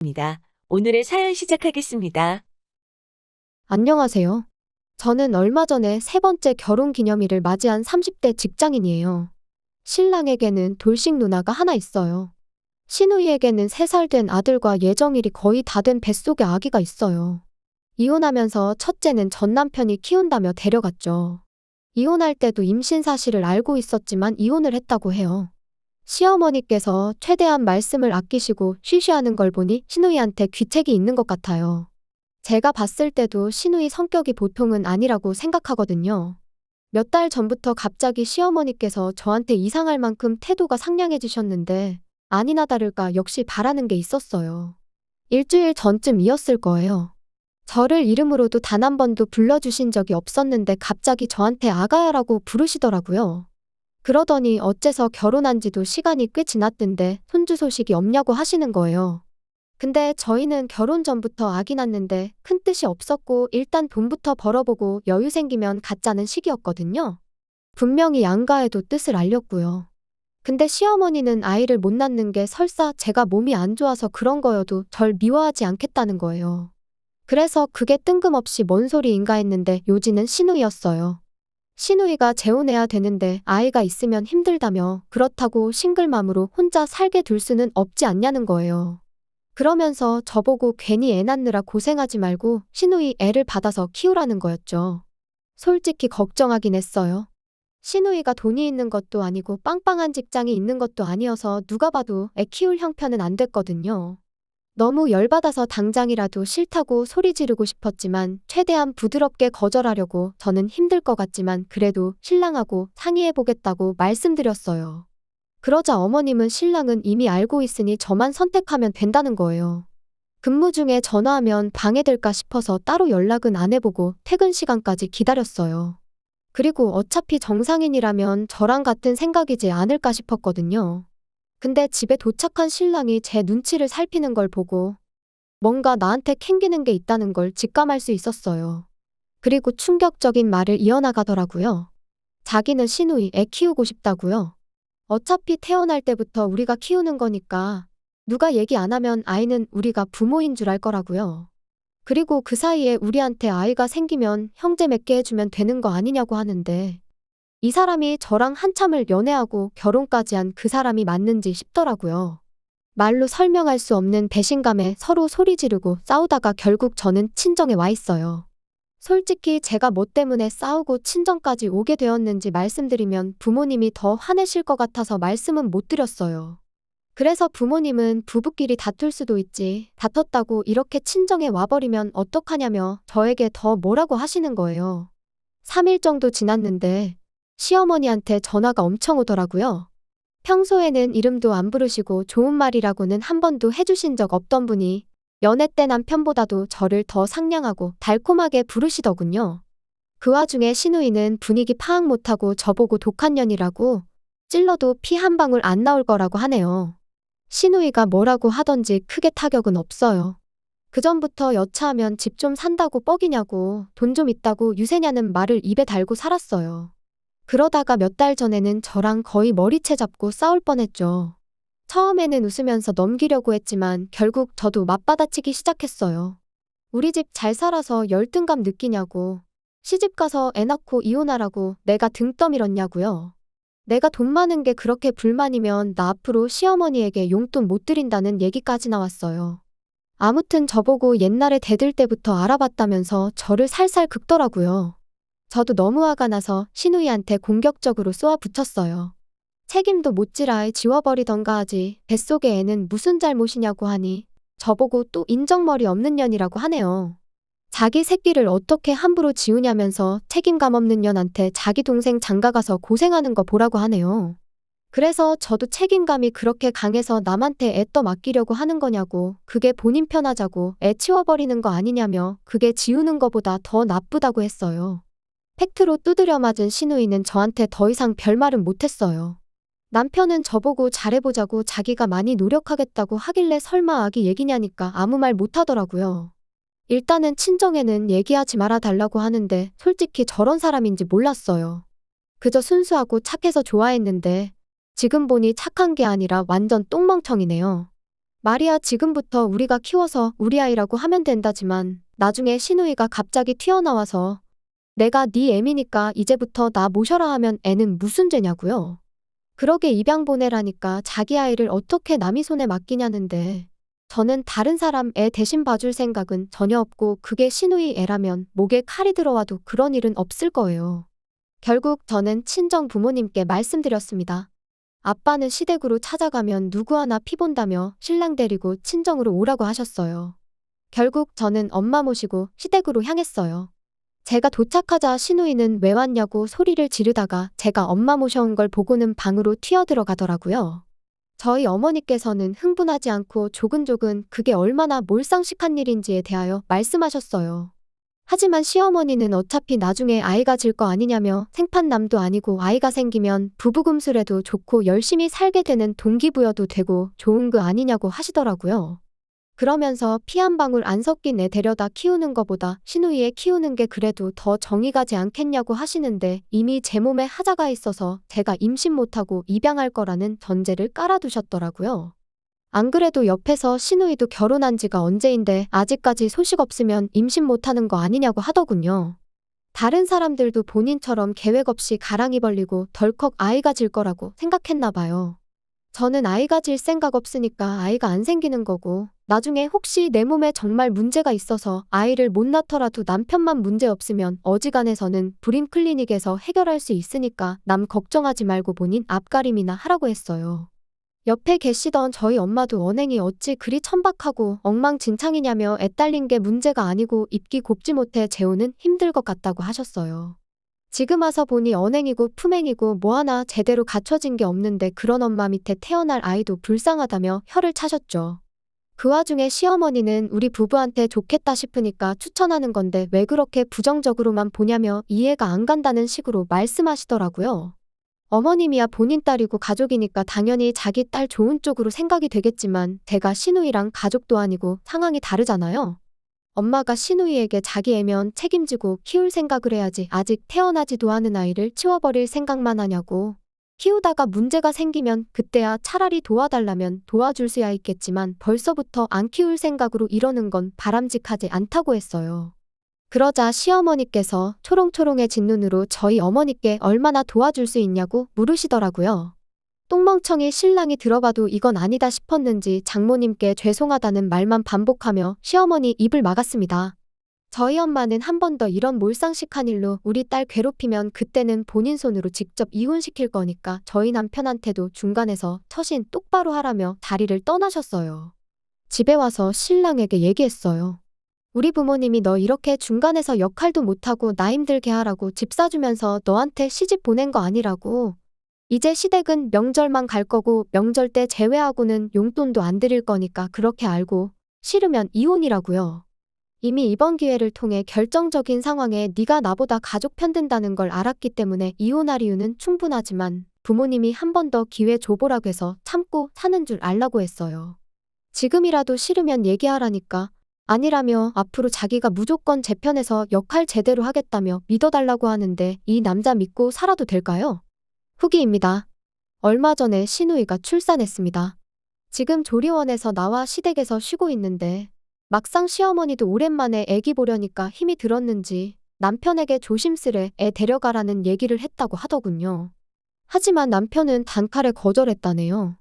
입니다. 오늘의 사연 시작하겠습니다. 안녕하세요. 저는 얼마 전에 세 번째 결혼 기념일을 맞이한 30대 직장인이에요. 신랑에게는 돌싱 누나가 하나 있어요. 시누이에게는 3살 된 아들과 예정일이 거의 다 된 뱃속에 아기가 있어요. 이혼하면서 첫째는 전 남편이 키운다며 데려갔죠. 이혼할 때도 임신 사실을 알고 있었지만 이혼을 했다고 해요. 시어머니께서 최대한 말씀을 아끼시고 쉬쉬하는 걸 보니 시누이한테 귀책이 있는 것 같아요. 제가 봤을 때도 시누이 성격이 보통은 아니라고 생각하거든요. 몇 달 전부터 갑자기 시어머니께서 저한테 이상할 만큼 태도가 상냥해지셨는데 아니나 다를까 역시 바라는 게 있었어요. 일주일 전쯤이었을 거예요. 저를 이름으로도 단 한 번도 불러주신 적이 없었는데 갑자기 저한테 아가야라고 부르시더라고요. 그러더니 어째서 결혼한 지도 시간이 꽤 지났던데 손주 소식이 없냐고 하시는 거예요. 근데 저희는 결혼 전부터 아기 낳는데 큰 뜻이 없었고 일단 돈부터 벌어보고 여유 생기면 갖자는 시기였거든요. 분명히 양가에도 뜻을 알렸고요. 근데 시어머니는 아이를 못 낳는 게 설사 제가 몸이 안 좋아서 그런 거여도 절 미워하지 않겠다는 거예요. 그래서 그게 뜬금없이 뭔 소리인가 했는데 요지는 시누이였어요. 시누이가 재혼해야 되는데 아이가 있으면 힘들다며 그렇다고 싱글맘으로 혼자 살게 둘 수는 없지 않냐는 거예요. 그러면서 저보고 괜히 애 낳느라 고생하지 말고 시누이 애를 받아서 키우라는 거였죠. 솔직히 걱정하긴 했어요. 시누이가 돈이 있는 것도 아니고 빵빵한 직장이 있는 것도 아니어서 누가 봐도 애 키울 형편은 안 됐거든요. 너무 열받아서 당장이라도 싫다고 소리 지르고 싶었지만 최대한 부드럽게 거절하려고 저는 힘들 것 같지만 그래도 신랑하고 상의해보겠다고 말씀드렸어요. 그러자 어머님은 신랑은 이미 알고 있으니 저만 선택하면 된다는 거예요. 근무 중에 전화하면 방해될까 싶어서 따로 연락은 안 해보고 퇴근 시간까지 기다렸어요. 그리고 어차피 정상인이라면 저랑 같은 생각이지 않을까 싶었거든요. 근데 집에 도착한 신랑이 제 눈치를 살피는 걸 보고 뭔가 나한테 캥기는 게 있다는 걸 직감할 수 있었어요. 그리고 충격적인 말을 이어나가더라고요. 자기는 시누이 애 키우고 싶다고요. 어차피 태어날 때부터 우리가 키우는 거니까 누가 얘기 안 하면 아이는 우리가 부모인 줄 알 거라고요. 그리고 그 사이에 우리한테 아이가 생기면 형제 맺게 해주면 되는 거 아니냐고 하는데 이 사람이 저랑 한참을 연애하고 결혼까지 한 그 사람이 맞는지 싶더라고요. 말로 설명할 수 없는 배신감에 서로 소리 지르고 싸우다가 결국 저는 친정에 와 있어요. 솔직히 제가 뭐 때문에 싸우고 친정까지 오게 되었는지 말씀드리면 부모님이 더 화내실 것 같아서 말씀은 못 드렸어요. 그래서 부모님은 부부끼리 다툴 수도 있지, 다퉜다고 이렇게 친정에 와버리면 어떡하냐며 저에게 더 뭐라고 하시는 거예요. 3일 정도 지났는데 시어머니한테 전화가 엄청 오더라고요. 평소에는 이름도 안 부르시고 좋은 말이라고는 한 번도 해주신 적 없던 분이 연애 때 남편보다도 저를 더 상냥하고 달콤하게 부르시더군요. 그 와중에 시누이는 분위기 파악 못하고 저보고 독한 년이라고 찔러도 피 한 방울 안 나올 거라고 하네요. 시누이가 뭐라고 하던지 크게 타격은 없어요. 그전부터 여차하면 집 좀 산다고 뻑이냐고 돈 좀 있다고 유세냐는 말을 입에 달고 살았어요. 그러다가 몇 달 전에는 저랑 거의 머리채 잡고 싸울 뻔했죠. 처음에는 웃으면서 넘기려고 했지만 결국 저도 맞받아치기 시작했어요. 우리 집 잘 살아서 열등감 느끼냐고, 시집 가서 애 낳고 이혼하라고 내가 등 떠밀었냐고요. 내가 돈 많은 게 그렇게 불만이면 나 앞으로 시어머니에게 용돈 못 드린다는 얘기까지 나왔어요. 아무튼 저보고 옛날에 대들 때부터 알아봤다면서 저를 살살 긁더라고요. 저도 너무 화가 나서 시누이한테 공격적으로 쏘아붙였어요. 책임도 못지라 지워버리던가 하지 뱃속의 애는 무슨 잘못이냐고 하니 저보고 또 인정머리 없는 년이라고 하네요. 자기 새끼를 어떻게 함부로 지우냐면서 책임감 없는 년한테 자기 동생 장가가서 고생하는 거 보라고 하네요. 그래서 저도 책임감이 그렇게 강해서 남한테 애 떠맡기려고 하는 거냐고, 그게 본인 편하자고 애 치워버리는 거 아니냐며 그게 지우는 거보다 더 나쁘다고 했어요. 팩트로 두드려 맞은 시누이는 저한테 더 이상 별말은 못했어요. 남편은 저보고 잘해보자고 자기가 많이 노력하겠다고 하길래 설마 아기 얘기냐니까 아무 말 못하더라고요. 일단은 친정에는 얘기하지 말아달라고 하는데 솔직히 저런 사람인지 몰랐어요. 그저 순수하고 착해서 좋아했는데 지금 보니 착한 게 아니라 완전 똥멍청이네요. 말이야 지금부터 우리가 키워서 우리 아이라고 하면 된다지만 나중에 시누이가 갑자기 튀어나와서 내가 네 애미니까 이제부터 나 모셔라 하면 애는 무슨 죄냐고요? 그러게 입양 보내라니까 자기 아이를 어떻게 남이 손에 맡기냐는데 저는 다른 사람 애 대신 봐줄 생각은 전혀 없고 그게 시누이 애라면 목에 칼이 들어와도 그런 일은 없을 거예요. 결국 저는 친정 부모님께 말씀드렸습니다. 아빠는 시댁으로 찾아가면 누구 하나 피본다며 신랑 데리고 친정으로 오라고 하셨어요. 결국 저는 엄마 모시고 시댁으로 향했어요. 제가 도착하자 시누이는 왜 왔냐고 소리를 지르다가 제가 엄마 모셔온 걸 보고는 방으로 튀어들어가더라고요. 저희 어머니께서는 흥분하지 않고 조근조근 그게 얼마나 몰상식한 일인지에 대하여 말씀하셨어요. 하지만 시어머니는 어차피 나중에 아이가 질 거 아니냐며 생판남도 아니고 아이가 생기면 부부금술해도 좋고 열심히 살게 되는 동기부여도 되고 좋은 거 아니냐고 하시더라고요. 그러면서 피 한 방울 안 섞인 애 데려다 키우는 거보다 시누이 애 키우는 게 그래도 더 정이 가지 않겠냐고 하시는데 이미 제 몸에 하자가 있어서 제가 임신 못하고 입양할 거라는 전제를 깔아두셨더라고요. 안 그래도 옆에서 시누이도 결혼한 지가 언제인데 아직까지 소식 없으면 임신 못하는 거 아니냐고 하더군요. 다른 사람들도 본인처럼 계획 없이 가랑이 벌리고 덜컥 아이가 질 거라고 생각했나 봐요. 저는 아이가 질 생각 없으니까 아이가 안 생기는 거고 나중에 혹시 내 몸에 정말 문제가 있어서 아이를 못 낳더라도 남편만 문제 없으면 어지간해서는 불임 클리닉에서 해결할 수 있으니까 남 걱정하지 말고 본인 앞가림이나 하라고 했어요. 옆에 계시던 저희 엄마도 언행이 어찌 그리 천박하고 엉망진창이냐며 애 딸린 게 문제가 아니고 입기 곱지 못해 재우는 힘들 것 같다고 하셨어요. 지금 와서 보니 언행이고 품행이고 뭐 하나 제대로 갖춰진 게 없는데 그런 엄마 밑에 태어날 아이도 불쌍하다며 혀를 차셨죠. 그 와중에 시어머니는 우리 부부한테 좋겠다 싶으니까 추천하는 건데 왜 그렇게 부정적으로만 보냐며 이해가 안 간다는 식으로 말씀하시더라고요. 어머님이야 본인 딸이고 가족이니까 당연히 자기 딸 좋은 쪽으로 생각이 되겠지만 제가 시누이랑 가족도 아니고 상황이 다르잖아요. 엄마가 시누이에게 자기 애면 책임지고 키울 생각을 해야지 아직 태어나지도 않은 아이를 치워버릴 생각만 하냐고. 키우다가 문제가 생기면 그때야 차라리 도와달라면 도와줄 수야 있겠지만 벌써부터 안 키울 생각으로 이러는 건 바람직하지 않다고 했어요. 그러자 시어머니께서 초롱초롱해진 눈으로 저희 어머니께 얼마나 도와줄 수 있냐고 물으시더라고요. 똥멍청이 신랑이 들어봐도 이건 아니다 싶었는지 장모님께 죄송하다는 말만 반복하며 시어머니 입을 막았습니다. 저희 엄마는 한 번 더 이런 몰상식한 일로 우리 딸 괴롭히면 그때는 본인 손으로 직접 이혼시킬 거니까 저희 남편한테도 중간에서 처신 똑바로 하라며 자리를 떠나셨어요. 집에 와서 신랑에게 얘기했어요. 우리 부모님이 너 이렇게 중간에서 역할도 못하고 나 힘들게 하라고 집 사주면서 너한테 시집 보낸 거 아니라고. 이제 시댁은 명절만 갈 거고 명절 때 제외하고는 용돈도 안 드릴 거니까 그렇게 알고 싫으면 이혼이라고요. 이미 이번 기회를 통해 결정적인 상황에 네가 나보다 가족 편든다는 걸 알았기 때문에 이혼할 이유는 충분하지만 부모님이 한 번 더 기회 줘보라고 해서 참고 사는 줄 알라고 했어요. 지금이라도 싫으면 얘기하라니까. 아니라며 앞으로 자기가 무조건 제 편에서 역할 제대로 하겠다며 믿어달라고 하는데 이 남자 믿고 살아도 될까요? 후기입니다. 얼마 전에 시누이가 출산했습니다. 지금 조리원에서 나와 시댁에서 쉬고 있는데 막상 시어머니도 오랜만에 애기 보려니까 힘이 들었는지 남편에게 조심스레 애 데려가라는 얘기를 했다고 하더군요. 하지만 남편은 단칼에 거절했다네요.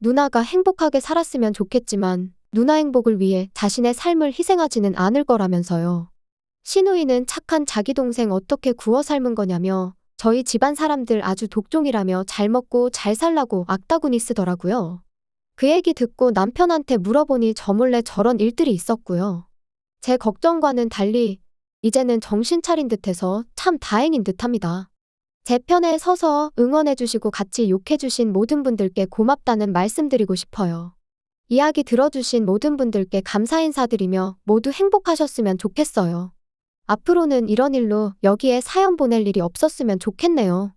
누나가 행복하게 살았으면 좋겠지만 누나 행복을 위해 자신의 삶을 희생하지는 않을 거라면서요. 시누이는 착한 자기 동생 어떻게 구워 삶은 거냐며 저희 집안 사람들 아주 독종이라며 잘 먹고 잘 살라고 악다구니 쓰더라고요. 그 얘기 듣고 남편한테 물어보니 저 몰래 저런 일들이 있었고요. 제 걱정과는 달리 이제는 정신 차린 듯해서 참 다행인 듯합니다. 제 편에 서서 응원해주시고 같이 욕해주신 모든 분들께 고맙다는 말씀드리고 싶어요. 이야기 들어주신 모든 분들께 감사 인사드리며 모두 행복하셨으면 좋겠어요. 앞으로는 이런 일로 여기에 사연 보낼 일이 없었으면 좋겠네요.